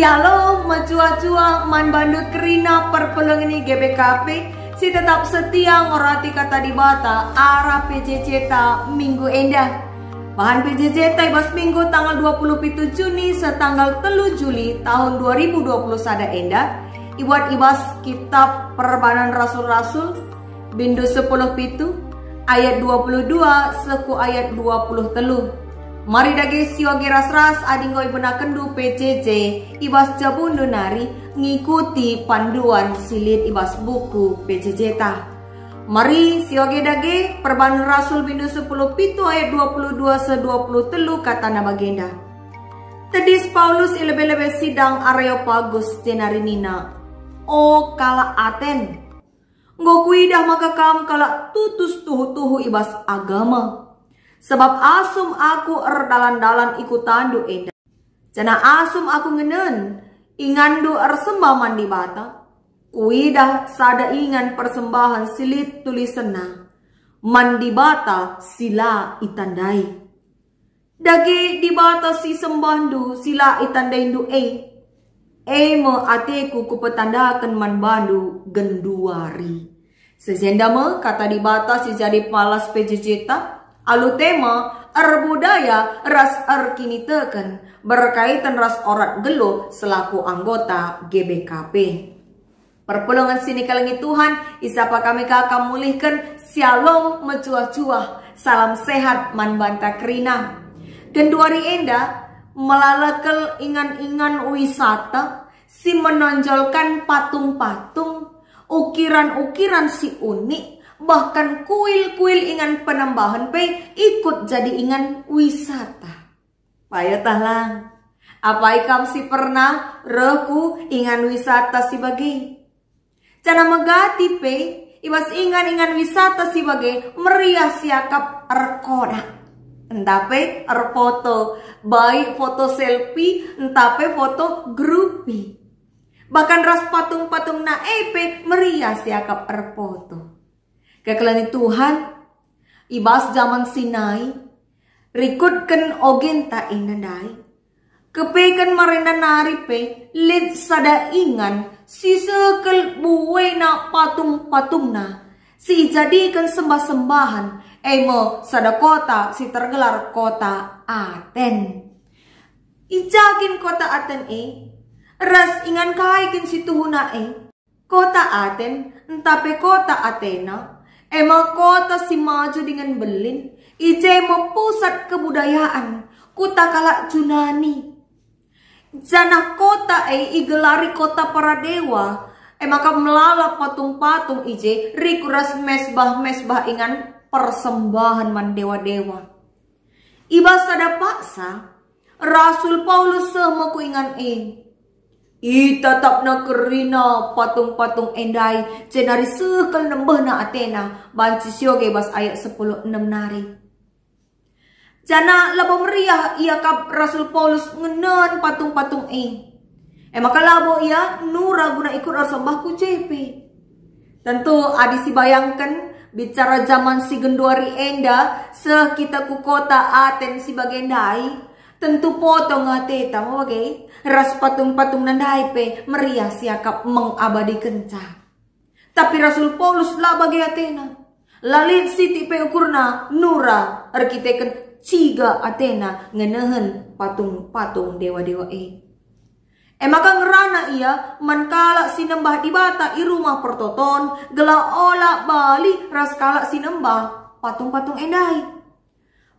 Shalom, macua-cua, man bandut kerina perpeleng ini GBKP. Si tetap setia ngorati kata di bata arah PJJ ta minggu endah. Bahan PJJ ta ibas minggu tanggal 27 Juni setanggal 3 Juli tahun 2020 sada endah. Ibuat ibas kitab Perbanan Rasul-Rasul bindu 10 pitu ayat 22 seku ayat 20 telu. Mari dage siwage ras-ras adingo ibuna kendu PJJ ibas jabundu nari ngikuti panduan silit ibas buku PJJ ta. Mari siwage dage Perbanan Rasul bindu 10 pitu ayat 22 se 20 telu kata na bagenda. Tedis Paulus ilebe-lebe sidang Areopagus jenari nina. O kala Aten. Ngokuidah maka kam kala tutus tuhu-tuhu ibas agama. Sebab asum aku dalan-dalan ikut tandu enda. Jana asum aku ngenen ingandu sembah mandi bata. Kuidah sada ingan persembahan silit tulisena. Mandi bata sila itandai. Dagi di bata si sembandu sila itandaindu mo ateku kupetandakan man bandu genduari. Sesendama kata di bata si jadi palas PJJ alu tema budaya ras kini teken berkaitan ras orat gelo selaku anggota GBKP. Perpulungan sini kalangi Tuhan isapa kami kakak mulihkan shalom mecuah-cuah salam sehat man banta kerina. Genduari enda melalakel ingan-ingan wisata si menonjolkan patung-patung ukiran-ukiran si unik. Bahkan kuil-kuil ingan penambahan pe ikut jadi ingan wisata. Payatahlah. Apa ikam si pernah reku ingan wisata si bagi. Cana megati pe ibas ingan-ingan wisata si bagi meriah siakap erkoda. Entah pe foto baik foto selfie entah pe foto grupi. Bahkan ras patung-patung na pe meriah siakap foto. Kekelani Tuhan, ibas zaman Sinai, rikutkan ogen ta inandai. Kepekan marina nari pe, lid sada ingan, si sekel buwe na patung-patung na. Si jadikan sembah-sembahan, mo sada kota, si tergelar kota Aten. Ijakin kota Aten ras ingan kaikin si tuhuna kota Aten, entape kota Athena. Emang kota si maju dengan belin, ijemo pusat kebudayaan, kuta kala Junani. Jana kota igelari kota para dewa, maka melala patung-patung ije rikuras mesbah-mesbah ingan persembahan man dewa-dewa. Ibas ada paksa, Rasul Paulus semoku ingan tetap na kerina patung-patung endai cenari sekal nembah na Athena banci sioge bas ayat 10:6 nari. Jana labo meriah ia kap Rasul Paulus ngenen patung-patung maka labo ia nura guna ikut rasambah ku JP. Tentu adi si bayangkan bicara zaman si genduari enda sekita ku kota Aten si bagendai. Tentu potong ateta mau bagi ras patung-patung nandai pe meriah siakap mengabadi kenca. Tapi Rasul Paulus lah bagi Athena. Lalit siti pe ukurna nura arkiteken ciga Athena ngenehen patung-patung dewa-dewa maka ngerana ia mankala sinembah di bata i rumah pertoton gela ola bali ras kala sinembah patung-patung endai.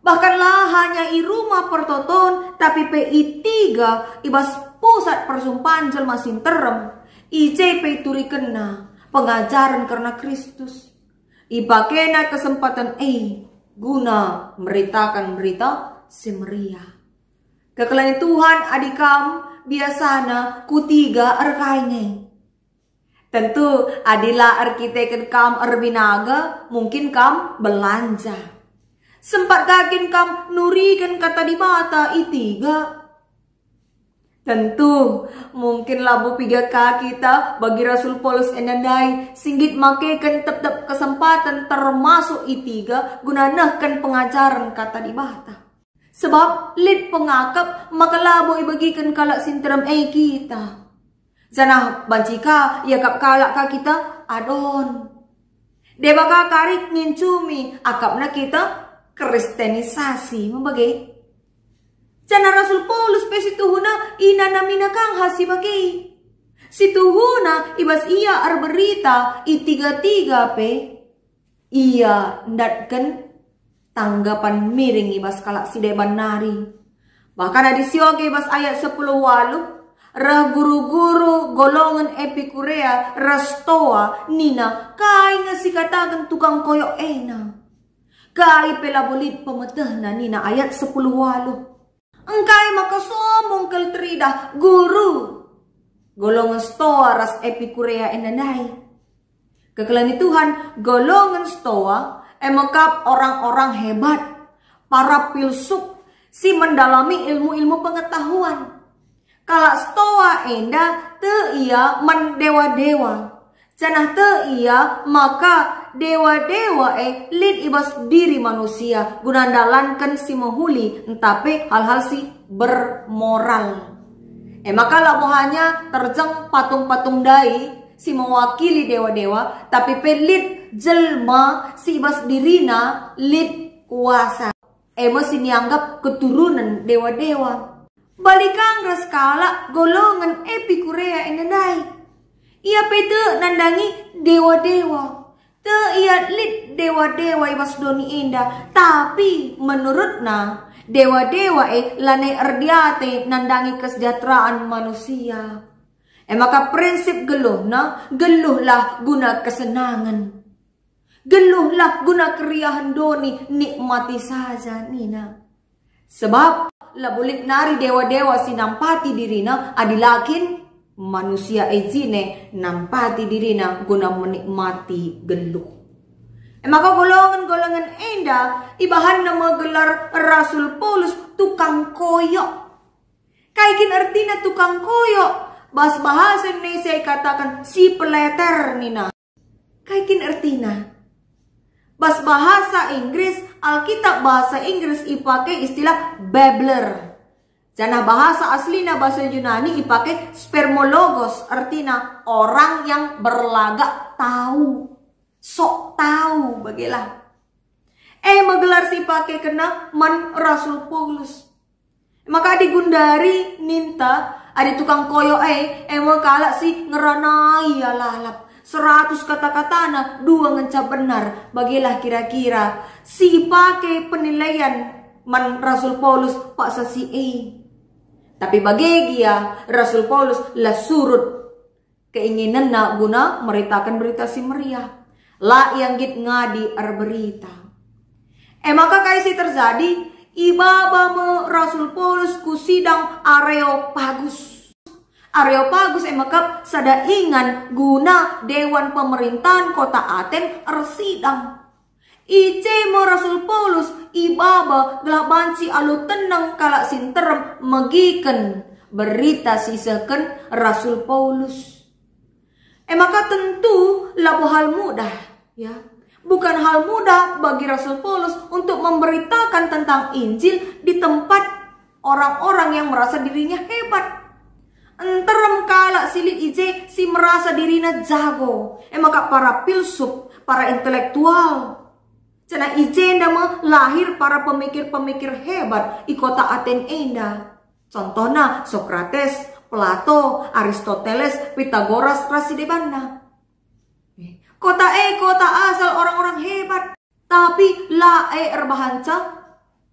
Bahkanlah hanya i rumah pertoton tapi PI 3 ibas pusat persumpahan jelma sinterem IJP turi kena pengajaran karena Kristus. Ipakena kesempatan guna meritakan berita semeriah. Kekelani Tuhan adikam biasana kutiga erkaine. Tentu adilah arkiteken kam erbinaga mungkin kam belanja. Sempat kakin kam nurikan kata di mata itiga. Tentu mungkin labu piga kita bagi Rasul Paulus enandai singgit makekan tetap kesempatan termasuk itiga gunanakan pengajaran kata di mata. Sebab lid pengakap maka labo ibagikan kalak sinteram kita. Zanah bancika yakap kalak ka kita adon. Deba ka karik ngincumi akapna kita kristenisasi membagi. Jana Rasul Paulus pe situhuna inanamina kang hasi bagi. Situhuna ibas ia arberita itiga-tiga pe ia ndatken tanggapan miring ibas kalak si deban nari. Bahkan ada sioge ibas ayat 10 walu. Rah guru-guru golongan Epikurea rastoa nina kai nga si katagan tukang koyo ena. Kai pelabolit pemetahna nina ayat 10 walu. Engkai makasomong keltrida guru. Golongan stoa ras Epikurea enanay. Kekelani Tuhan golongan stoa emakap orang-orang hebat, para filsuf, si mendalami ilmu-ilmu pengetahuan. Kalau stoa enda te ia mendewa-dewa. Canah te ia maka dewa-dewa lid ibas diri manusia gunandalankan si mahuli entape hal-hal si bermoral. Maka labo hanya terjeng patung-patung dai si mewakili dewa-dewa tapi pelit jelma si ibas dirina lid kuasa. Masih dianggap keturunan dewa-dewa. Balikang raskala golongan Epikurea enanay. Ia pete nandangi dewa-dewa. Te ia lid dewa-dewa ibas doni indah. Tapi menurutna dewa-dewa lanai erdiate nandangi kesejahteraan manusia. Maka prinsip geluhlah guna kesenangan. Geluhlah guna keriahan doni, nikmati saja nina. Sebab labulik nari dewa-dewa si nampati dirina adilakin manusia ejine nampati dirina guna menikmati geluh. Maka golongan-golongan enda ibahan nama gelar Rasul Paulus tukang koyok. Kaikin artinya tukang koyok. Bahasa Indonesia katakan si peleter nina. Kaikin artinya. Bahasa Inggris, Alkitab bahasa Inggris ipakai istilah babbler. Jana bahasa aslinya bahasa Yunani ipakai spermologos, artinya orang yang berlagak tahu, sok tahu bagilah. Magelar si pakai kena man Rasul Paulus. Maka digundari ninta ada tukang koyo kalak si ngeranai alalap. 100 kata-katana 2 ngencap benar. Bagilah kira-kira si pakai penilaian man Rasul Paulus pak sasi Tapi bagi dia Rasul Paulus lah surut keinginan nak guna meritakan berita si meriah. La yang git ngadi berita. Maka kaisi terjadi ibaba me Rasul Paulus ku sidang Areopagus. Areopagus emakap sada ingan guna dewan pemerintahan kota Aten ersidang. Ice mo Rasul Paulus ibaba gelabanci alu tenang kalak sinterem megiken berita sisaken Rasul Paulus. Maka tentu labu hal mudah ya. Bukan hal mudah bagi Rasul Paulus untuk memberitakan tentang Injil di tempat orang-orang yang merasa dirinya hebat. Enterem kalak silit ije si merasa dirinya jago. Maka para filsuf, para intelektual. Cina ije ndama lahir para pemikir-pemikir hebat di kota Aten enda. Contohnya Sokrates, Plato, Aristoteles, Pitagoras, Rasidebanna. Kota asal orang-orang hebat. Tapi erbahanca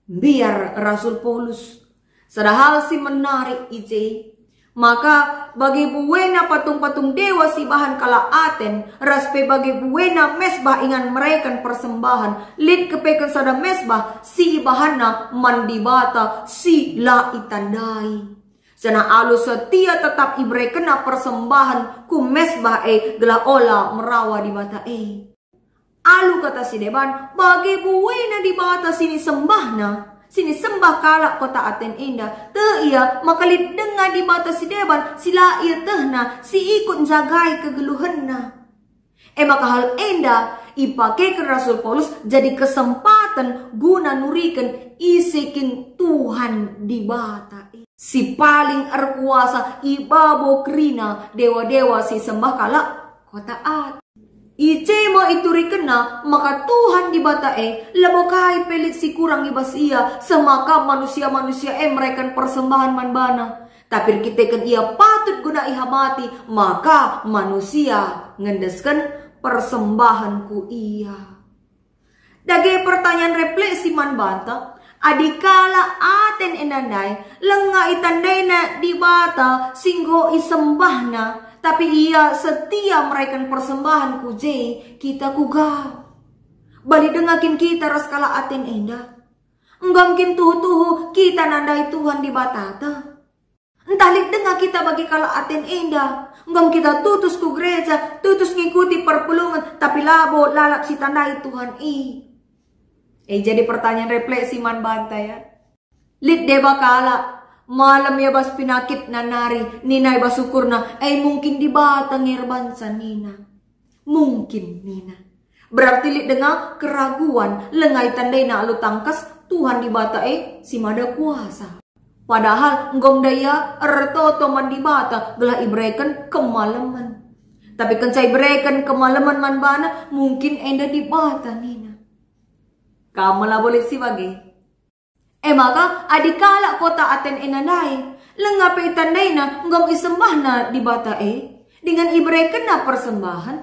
biar Rasul Paulus. Sadahal si menarik ije. Maka bagi buena patung-patung dewa si bahan kala Aten, raspe bagi buena mesbah ingan mereka persembahan, lid kepekan sada mesbah si bahana mandibata si la itandai. Sana alu setia tetap ibrekena persembahan ku mesbah gela ola merawa di bata Alu kata si deban bagi buena di bata sini sembahna. Sini sembah kalak kota Aten indah. Te ia makalit dengar di mata si deban. Sila ia tehna. Si ikut jagai kegeluhenna. Maka hal indah. Ipakai ke Rasul Paulus jadi kesempatan kesempatan guna nurikan isekin Tuhan di bata. Si paling erkuasa ibabo kerina dewa-dewa si sembah kalak kotaat. Icema itu rikena maka Tuhan di bata labokai pelit si kurang ibas ia semaka manusia-manusia mereka persembahan manbana. Tapi kita kan ia patut guna ihamati maka manusia ngendeskan persembahanku ia. Dage pertanyaan refleksi man banta. Adikala aten enandai lenga itandai na di bata singgo isembahna tapi ia setia mereka persembahan ku kita kuga bali dengakin kita raskala aten enda enggam tuhu kita nandai Tuhan di batata entahlik dengar kita bagi kala aten enda enggam kita tutus ku gereja tutus ngikuti perpulungan tapi labo lalap si tandai Tuhan jadi pertanyaan refleksi man banta ya. Lit deba kala malam ya bas pinakit na nari nina bas syukur na mungkin di bata ngirban sa nina. Mungkin nina. Berarti lit dengar keraguan lengay tandai na alu tangkas Tuhan di bata si mada kuasa. Padahal ngom daya ertoto man di bata gelah ibreken kemalaman. Tapi kencai ibreken kemalaman man bana mungkin enda di bata nina. Kamu lah boleh si bagi. Maka adikala kota aten enanai. Lengape itandai na ngom isembah na di bata dengan ibreken na persembahan.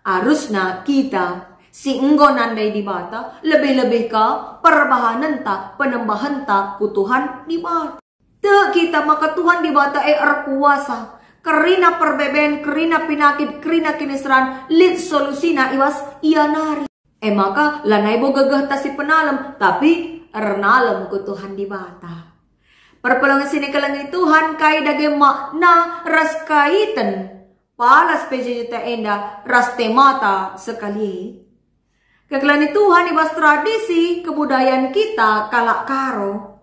Arus na kita si enggo nandai di bata lebih-lebih ka perbahanan ta penembahan ta kutuhan di bata. Te kita maka Tuhan di bata erkuasa. Kerina perbeben, kerina pinakit, kerina kinisran, lit solusina iwas ia nari. Maka lanai bo gagah tasi penalam tapi ernalem ku Tuhan di bata. Perpelongan sini kelangi Tuhan kai dage makna ras kaitan palas pejeta enda ras temata sekali. Kekelani Tuhan ibas tradisi kebudayaan kita kalak karo.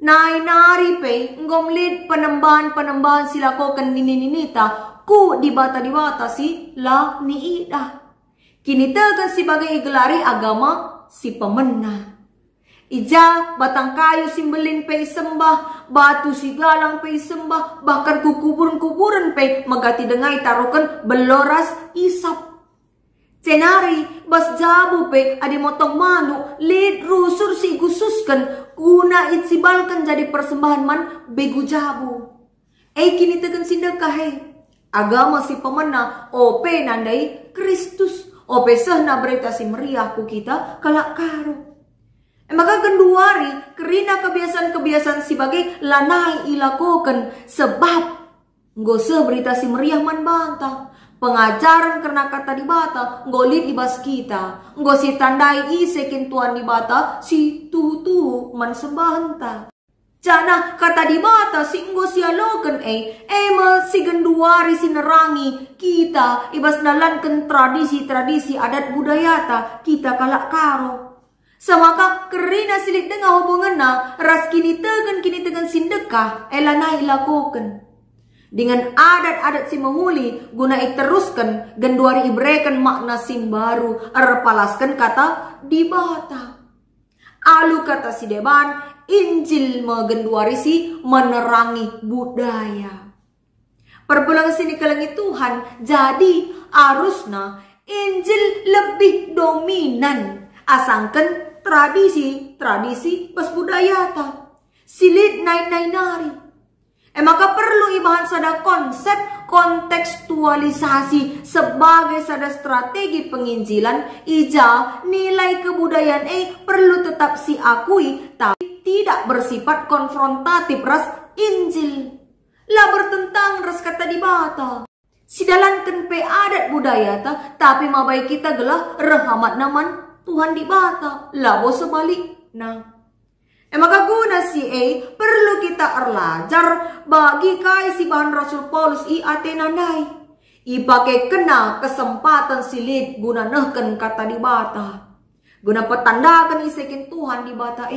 Nai nari pe ngomlid penembahan silakokan nini-ninita ku di bata si la ni ida. Kini tegan sebagai igelari agama si pemenang. Ija batang kayu simbelin pe sembah, batu si galang pe sembah, bahkan kukuburan pe magati dengai tarukan beloras isap. Cenari bas jabu pe adi motong manu lid rusur si gususkan guna itsibalkan jadi persembahan man begu jabu. Kini tegan sindekah agama si pemenang ope nandai Kristus. Ope sehna berita si meriah ku kita kalak karo. Maka genduari kerina kebiasaan-kebiasaan sebagai lanai ilakokan sebab ngose berita si meriah man bantah. Pengajaran karena kata di bata ngolit ibas kita. Ngosi tandai isekin Tuhan di bata si tuhu man sembahanta. Jana kata di bata si ngosi alokan ema si genduari sinerangi kita ibas nalankan tradisi adat budayata kita kalak karo. Samaka kerina silik dengar hubungan na ras kini tegan sindekah elanai lakukan. Dengan adat-adat si menghuli guna teruskan genduari ibrekan makna sim baru erpalaskan kata di bata. Alu kata si deban Injil megenduari si menerangi budaya. Perpulang sini kelangi Tuhan jadi arusna Injil lebih dominan asangkan tradisi pas budaya ta silit nari. Maka perlu ibahan sada konsep kontekstualisasi sebagai sada strategi penginjilan ija nilai kebudayaan perlu tetap si akui tapi tidak bersifat konfrontatif ras Injil. Lah bertentang ras kata di bata. Sidalankan pe adat budaya ta tapi mabai kita gelah rehamat naman Tuhan di bata. Lah bo sebalik nah. Maka guna si perlu kita erlajar bagi kai si bahan Rasul Paulus atenandai. Pakai kena kesempatan silit guna nehken kata di bata. Guna petandakan isekin Tuhan di bata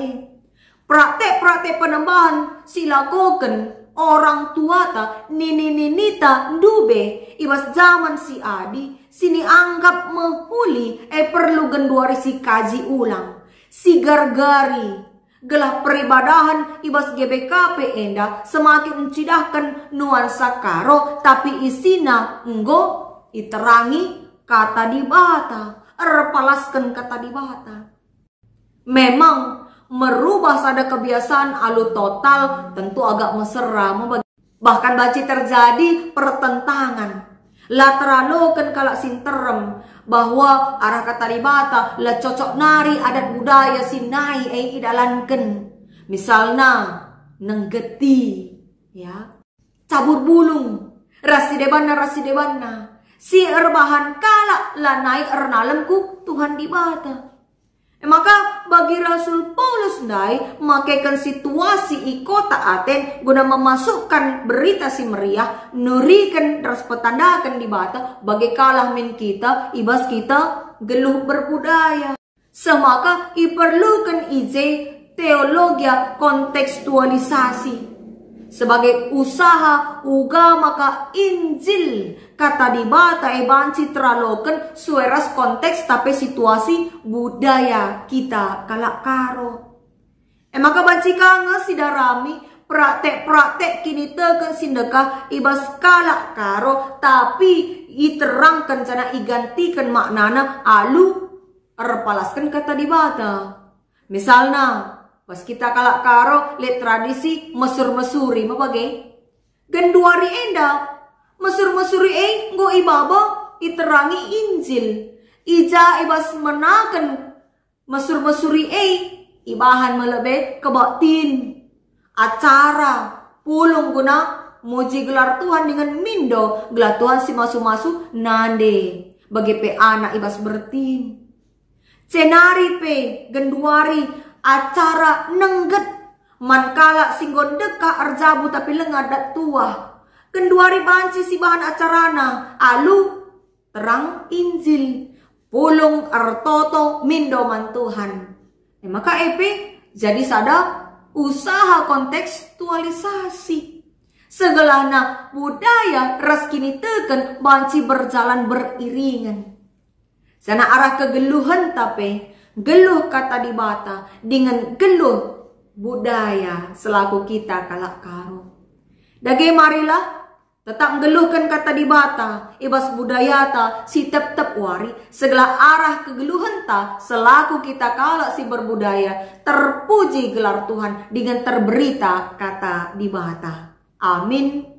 praktek-praktek penembahan silakoken orang tua ta nini-ninita ndube ibas zaman si adi sini anggap menghuli perlu genduari si kaji ulang. Si gargari gelah peribadahan ibas GBKP enda semakin mencidahkan nuansa karo, tapi isina enggo iterangi kata dibata, erpalaskan kata dibata. Memang merubah sada kebiasaan alu total tentu agak mesra, bahkan baci terjadi pertentangan. La teralokan kalak sinterem bahwa arah kata dibata la cocok nari adat budaya sinai idalanken. Misalnya nenggeti, ya, cabur bulung, rasi debana, si erbahan kalak la naik ernalemku Tuhan dibata. Maka bagi Rasul Paulus ndai makaikan situasi i kota Aten guna memasukkan berita si meriah, nurikan terus petandakan di bata bagi kalah min kita ibas kita geluh berbudaya. Semaka iperlukan ije teologia kontekstualisasi sebagai usaha uga maka Injil kata dibata banci teralokan sueras konteks tapi situasi budaya kita kalak karo. Maka banci kanga sidarami praktek kini teken sindekah ibas kalak karo tapi iterangkan cana igantikan maknana alu erpalaskan kata dibata. Misalnya pas kita kalak karo lihat tradisi mesur-mesuri mabagai genduari enda mesur-mesuri nggo ibaba iterangi Injil ija ibas menakan mesur-mesuri ibahan melebe kebatin acara pulung guna muji gelar Tuhan dengan mindo gelar Tuhan si masu-masu nande bagi pe anak ibas bertin cenari pe genduari acara nengget mankala singgon deka arjabu tapi lengadat tua kenduari banci si bahan acarana alu terang Injil pulung artoto mindo man Tuhan. Maka jadi sada usaha kontekstualisasi segelana budaya raskini teken banci berjalan beriringan sana arah kegeluhan tapi geluh kata dibata dengan geluh budaya selaku kita kalak karo. Dage marilah tetap geluhkan kata dibata ibas budayata si tep wari segala arah kegeluhan ta selaku kita kalak si berbudaya terpuji gelar Tuhan dengan terberita kata dibata. Amin.